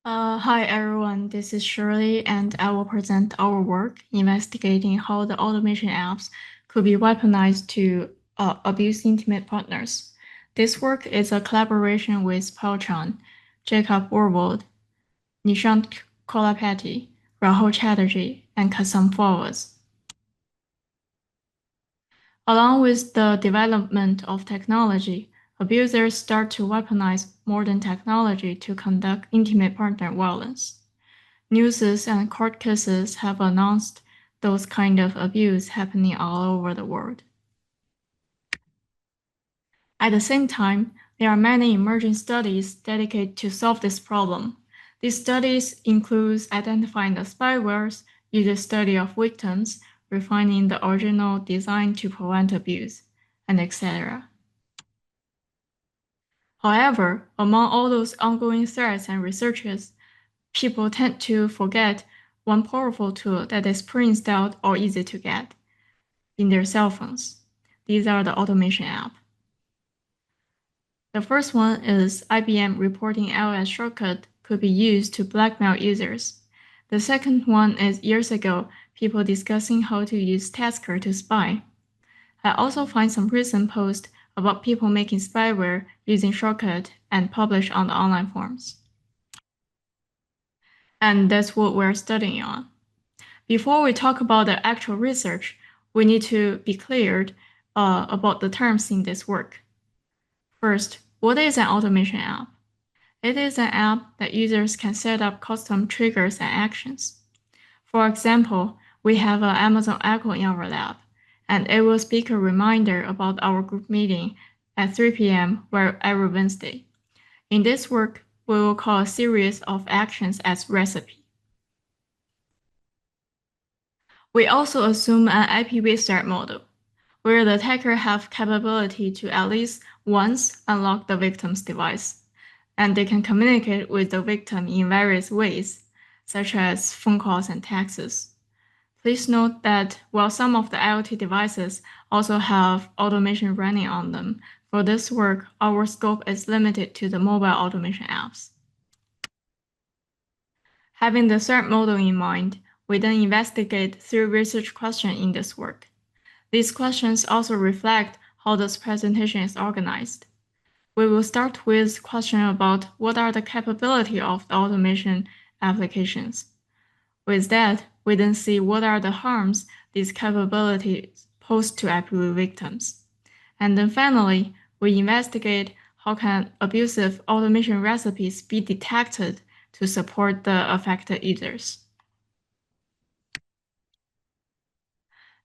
Hi everyone, this is Shirley, and I will present our work investigating how the automation apps could be weaponized to abuse intimate partners. This work is a collaboration with Chung, Jacob Vervelde, Nishant Korapati, Rahul Chatterjee, and Kassem Fawaz. Along with the development of technology, abusers start to weaponize modern technology to conduct intimate partner violence. News and court cases have announced those kind of abuse happening all over the world. At the same time, there are many emerging studies dedicated to solve this problem. These studies include identifying the spywares, user study of victims, refining the original design to prevent abuse, and etc. However, among all those ongoing threats and researches, people tend to forget one powerful tool that is pre-installed or easy to get in their cell phones. These are the automation apps. The first one is IBM reporting iOS shortcut could be used to blackmail users. The second one is years ago, people discussing how to use Tasker to spy. I also find some recent posts about people making spyware using shortcut and publish on the online forums. And that's what we're studying on. Before we talk about the actual research, we need to be cleared about the terms in this work. First, what is an automation app? It is an app that users can set up custom triggers and actions. For example, we have an Amazon Echo in our lab, and it will speak a reminder about our group meeting at 3 p.m. every Wednesday. In this work, we will call a series of actions as recipe. We also assume an IPv threat model, where the attacker have capability to at least once unlock the victim's device, and they can communicate with the victim in various ways, such as phone calls and texts. Please note that while some of the IoT devices also have automation running on them, for this work, our scope is limited to the mobile automation apps. Having the threat model in mind, we then investigate 3 research questions in this work. These questions also reflect how this presentation is organized. We will start with question about what are the capabilities of the automation applications. With that, we then see what are the harms these capabilities pose to IPV victims. And then finally, we investigate how can abusive automation recipes be detected to support the affected users.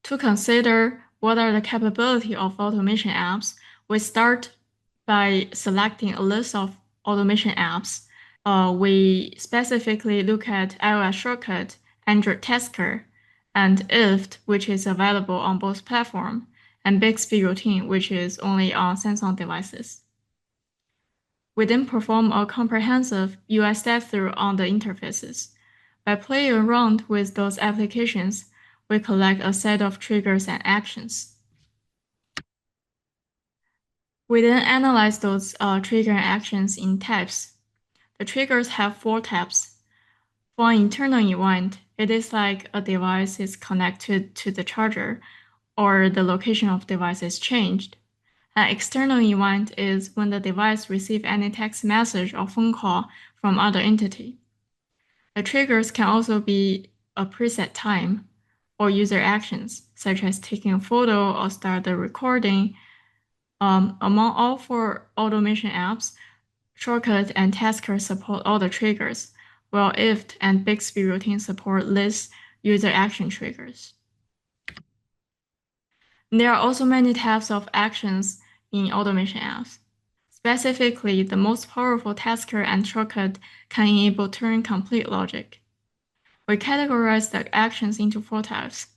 To consider what are the capabilities of automation apps, we start by selecting a list of automation apps. We specifically look at iOS Shortcut, Android Tasker, and IFT, which is available on both platforms, and Bixby Routine, which is only on Samsung devices. We then perform a comprehensive UI step-through on the interfaces. By playing around with those applications, we collect a set of triggers and actions. We then analyze those trigger actions in types. The triggers have 4 types. For an internal event, it is like a device is connected to the charger or the location of device is changed. An external event is when the device receives any text message or phone call from other entity. The triggers can also be a preset time or user actions, such as taking a photo or start the recording. Among all 4 automation apps, Shortcut and Tasker support all the triggers, while IFT and Bixby Routine support less user action triggers. There are also many types of actions in automation apps. Specifically, the most powerful Tasker and Shortcut can enable Turing-complete logic. We categorize the actions into 4 types.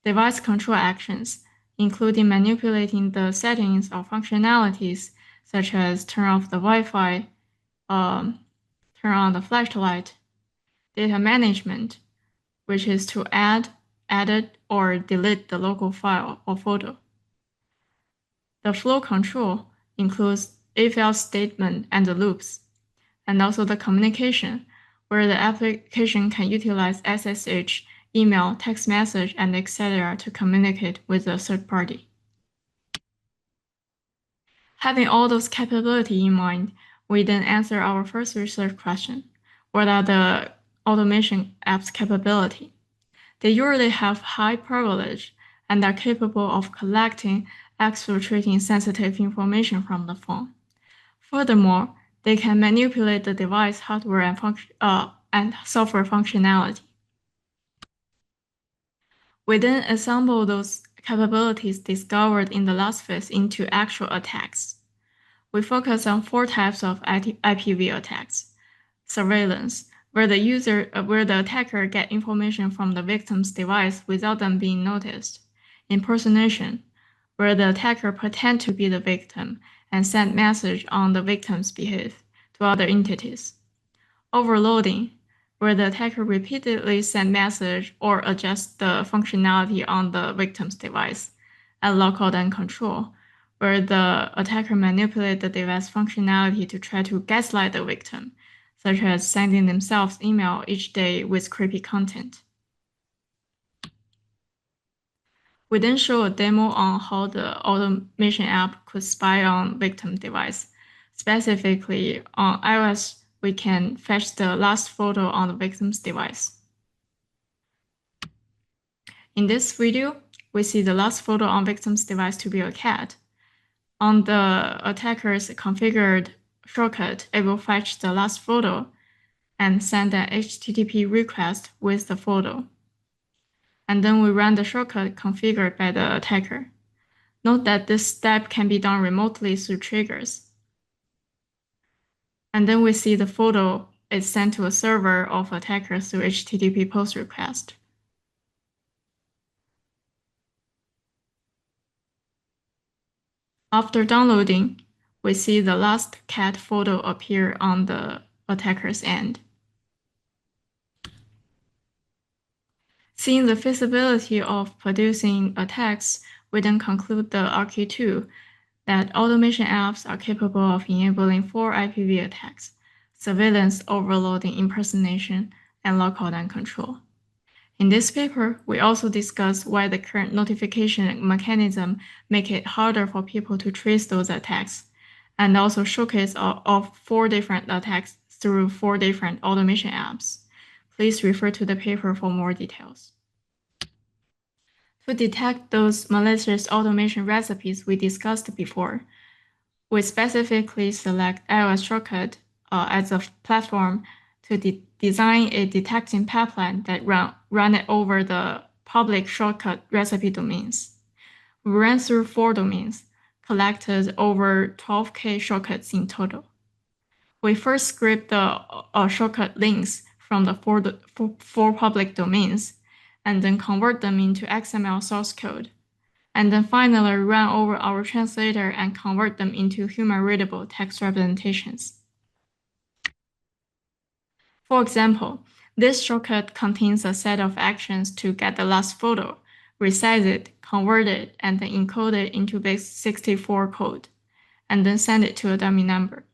Device control actions, including manipulating the settings or functionalities, such as turn off the Wi-Fi, turn on the flashlight. Data management, which is to add, edit, or delete the local file or photo. The flow control includes if-else statement and the loops, and also the communication, where the application can utilize SSH, email, text message, and etc. to communicate with a third party. Having all those capabilities in mind, we then answer our first research question: what are the automation apps' capability? They usually have high privilege and are capable of collecting, exfiltrating sensitive information from the phone. Furthermore, they can manipulate the device hardware and software functionality. We then assemble those capabilities discovered in the last phase into actual attacks. We focus on 4 types of IPV attacks: surveillance, where the attacker gets information from the victim's device without them being noticed; impersonation, where the attacker pretends to be the victim and send message on the victim's behalf to other entities; overloading, where the attacker repeatedly sends message or adjusts the functionality on the victim's device; and lockout and control, where the attacker manipulates the device functionality to try to gaslight the victim, such as sending themselves email each day with creepy content. We then show a demo on how the automation app could spy on victim device. Specifically, on iOS, we can fetch the last photo on the victim's device. In this video, we see the last photo on victim's device to be a cat. On the attacker's configured shortcut, it will fetch the last photo and send an HTTP request with the photo. And then we run the shortcut configured by the attacker. Note that this step can be done remotely through triggers. And then we see the photo is sent to a server of attacker through HTTP post request. After downloading, we see the last cat photo appear on the attacker's end. Seeing the feasibility of producing attacks, we then conclude the RQ2 that automation apps are capable of enabling 4 IPv attacks: surveillance, overloading, impersonation, and lockout and control. In this paper, we also discuss why the current notification mechanism make it harder for people to trace those attacks, and also showcase of 4 different attacks through 4 different automation apps. Please refer to the paper for more details. To detect those malicious automation recipes we discussed before, we specifically select iOS shortcut as a platform to design a detecting pipeline that run it over the public shortcut recipe domains. We ran through 4 domains, collected over 12K shortcuts in total. We first scraped the shortcut links from the 4 public domains, and then convert them into XML source code, and then finally run over our translator and convert them into human-readable text representations. For example, this shortcut contains a set of actions to get the last photo, resize it, convert it, and then encode it into base64 code, and then send it to a dummy number.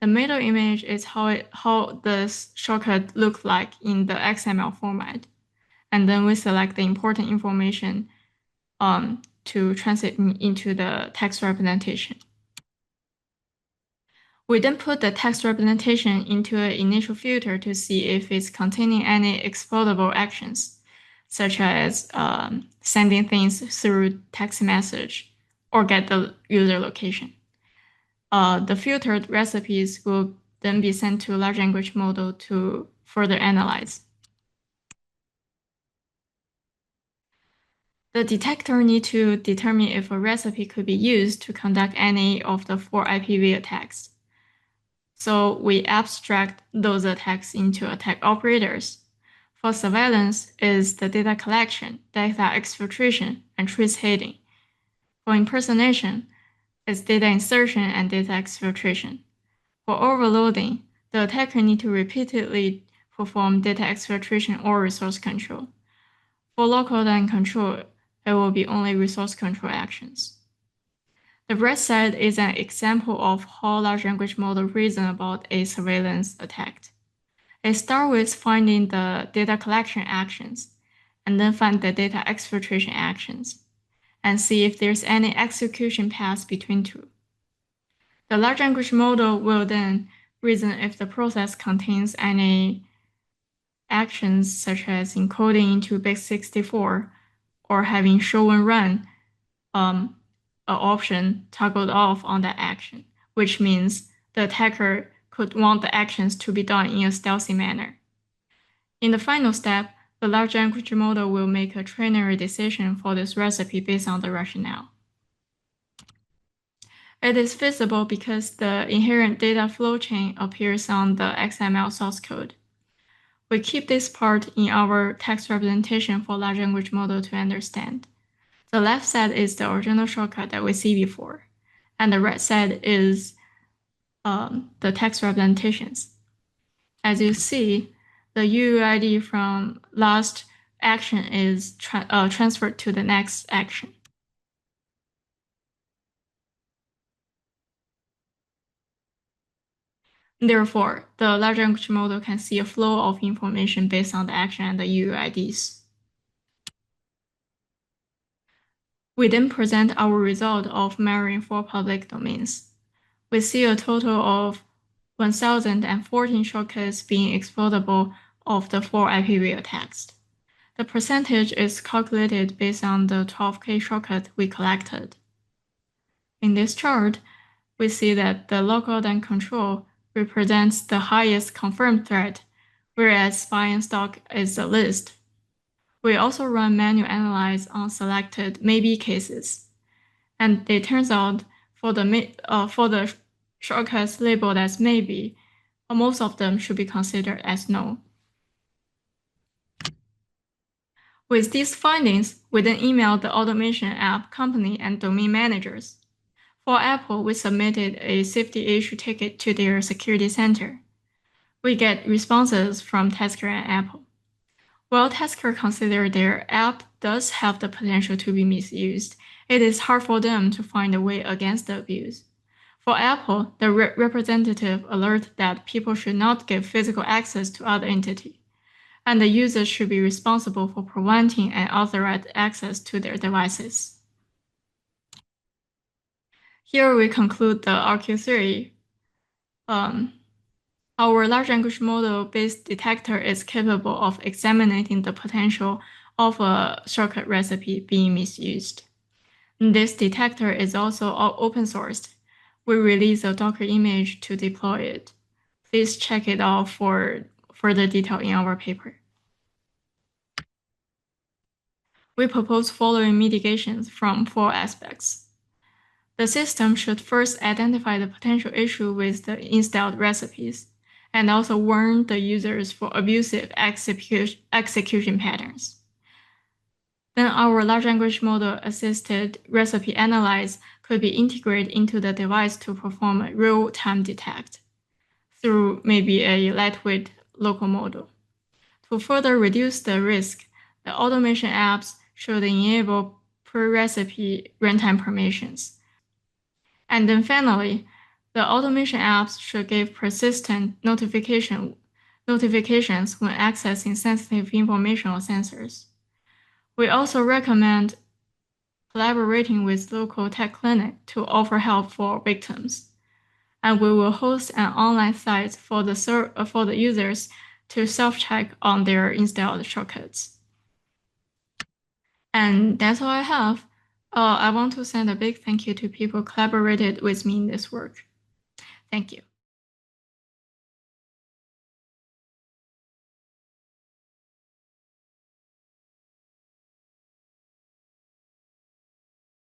The middle image is how this shortcut looks like in the XML format, and then we select the important information to translate into the text representation. We then put the text representation into an initial filter to see if it's containing any exploitable actions, such as sending things through text message or get the user location. The filtered recipes will then be sent to a large language model to further analyze. The detector needs to determine if a recipe could be used to conduct any of the 4 IPv attacks. So we abstract those attacks into attack operators. For surveillance is the data collection, data exfiltration, and trace heading. For impersonation is data insertion and data exfiltration. For overloading, the attacker needs to repeatedly perform data exfiltration or resource control. For lockout and control, it will be only resource control actions. The right side is an example of how large language model reason about a surveillance attack. It starts with finding the data collection actions, and then find the data exfiltration actions, and see if there's any execution paths between two. The large language model will then reason if the process contains any actions such as encoding into base64 or having show and run an option toggled off on that action, which means the attacker could want the actions to be done in a stealthy manner. In the final step, the large language model will make a ternary decision for this recipe based on the rationale. It is feasible because the inherent data flow chain appears on the XML source code. We keep this part in our text representation for large language model to understand. The left side is the original shortcut that we see before, and the right side is the text representations. As you see, the UUID from last action is transferred to the next action. Therefore, the large language model can see a flow of information based on the action and the UUIDs. We then present our result of mirroring 4 public domains. We see a total of 1,014 shortcuts being exploitable of the 4 IP real text. The percentage is calculated based on the 12K shortcut we collected. In this chart, we see that the logout and control represents the highest confirmed threat, whereas spy and stalk is the least. We also run manual analyze on selected maybe cases, and it turns out for the shortcuts labeled as maybe, most of them should be considered as no. With these findings, we then emailed the automation app company and domain managers. For Apple, we submitted a safety issue ticket to their security center. We get responses from Tasker and Apple. While Tasker considered their app does have the potential to be misused, it is hard for them to find a way against the abuse. For Apple, the representative alerted that people should not give physical access to other entities, and the users should be responsible for preventing unauthorized access to their devices. Here we conclude the RQ3. Our large language model-based detector is capable of examining the potential of a shortcut recipe being misused. This detector is also open sourced. We release a Docker image to deploy it. Please check it out for further detail in our paper. We propose following mitigations from 4 aspects. The system should first identify the potential issue with the installed recipes, and also warn the users for abusive execution patterns. Then our large language model assisted recipe analyze could be integrated into the device to perform a real-time detect through maybe a lightweight local model. To further reduce the risk, the automation apps should enable per-recipe runtime permissions. And then finally, the automation apps should give persistent notifications when accessing sensitive information or sensors. We also recommend collaborating with local tech clinic to offer help for victims. And we will host an online site for the users to self-check on their installed shortcuts. And that's all I have. I want to send a big thank you to people who collaborated with me in this work. Thank you.